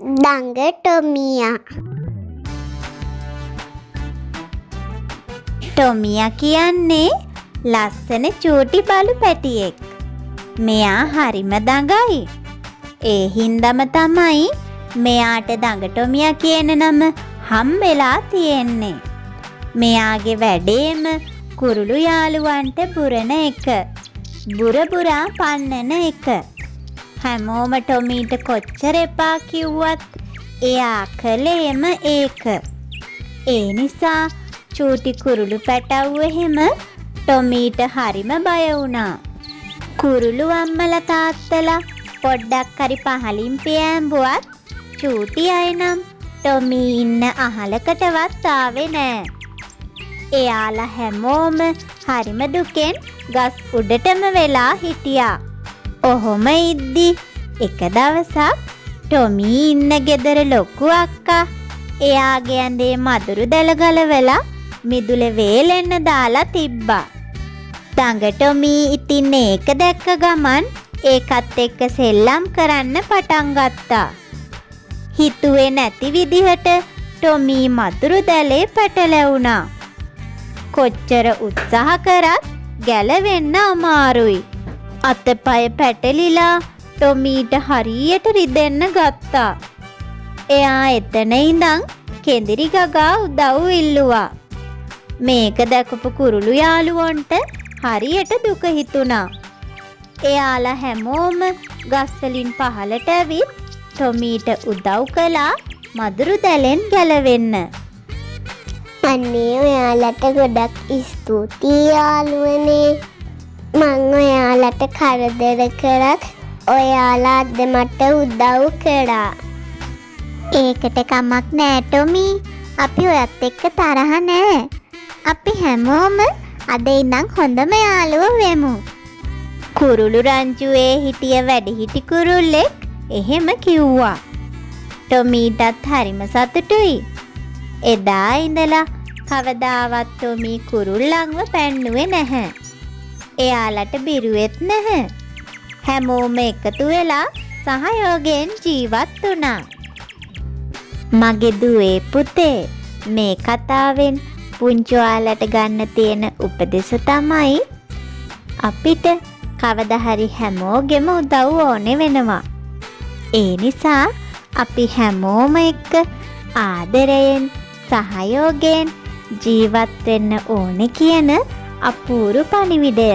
දඟ ටොමියා. ටොමියා කියන්නේ ලස්සන චූටි බලු පැටියෙක්. මෙයා හරිම දඟයි. ඒ හින්දම තමයි මෙයාට දඟ ටොමියා කියන නම හම්බෙලා තියෙන්නේ. මෙයාගේ වැඩේම කුරුළු යාළුවන්ට බුරන එක. බුරා පන්නන එක. හැමෝම ටොමීට කොච්චර එපා කිව්වත් එයා කළේම ඒක. ඒ නිසා චූටි කුරුළු පැටව්ව එහෙම ටොමීට හරිම බය වුණා. කුරුළු අම්මලා තාත්තලා පොඩ්ඩක් හරි පහලින් පියෑඹුවත් චූටි අය නම් ටොමී ඉන්න අහලකටවත් ආවේ නෑ. එයාලා හැමෝම හරිම දුකෙන් ගස් උඩටම වෙලා හිටියා. ඔහොම ඉද්දි එක දවසක් ටොමී ඉන්න ගෙදර ලොකු අක්කා එයාගේ ඇඳේ මදුරු දැල ගලවලා මිදුලේ වේලෙන්න දාලා තිබ්බා. දඟ ටොමී ඉතින් ඒක දැක්ක ගමන් ඒකත් එක්ක සෙල්ලම් කරන්න පටන් ගත්තා. හිතුවේ නැති විදිහට ටොමී මදුරු දැලේ පැටලෙවුණා. කොච්චර උත්සාහ කරත් ගැලවෙන්න අමාරුයි. අතපය පැටලිලා ටොමීට හරියට රිදෙන්න ගත්තා. එයා එතන ඉඳන් කෙඳිරි ගගා උදව් ඉල්ලුවා. මේක දැකපු කුරුළු යාළුවන්ට හරියට දුක හිතුණා. එයාලා හැමෝම ගස්වලින් පහලට ඇවිත් ටොමීට උදව් කළා මදුරු දැලෙන් ගැලවෙන්න. අනේ ඔයාලට ගොඩක් ස්තුතියි යාළුවනේ. මං ඔයාලට කරදර කරත් ඔයාලා අද මට උදව් කළා. ඒකට කමක් නෑ ටොමී. අපි ඔයත් එක්ක තරහ නෑ. අපි හැමෝම අද ඉඳන් හොඳම යාළුවෝ වෙමු. කුරුළු රංචුවේ හිටිය වැඩිහිටි කුරුල්ලෙක් එහෙම කිව්වා. ටොමීටත් හරිම සතුටුයි. එදා ඉඳලා කවදාවත් ටොමී කුරුල්ලන්ව පැන්නුවේ නැහැ. එයාලට බිරුවෙත් නැහැ. හැමෝම එකතු වෙලා සහයෝගයෙන් ජීවත් වුණා. මගේ දුවේ පුතේ, මේ කතාවෙන් පුංචි ඔයාලට ගන්න තියෙන උපදෙස තමයි අපිට කවදා හරි හැමෝගෙම උදව් ඕනේ වෙනවා. ඒ නිසා අපි හැමෝම එක්ක ආදරයෙන් සහයෝගයෙන් ජීවත් වෙන්න ඕනේ කියන අපූරු පණිවිඩය.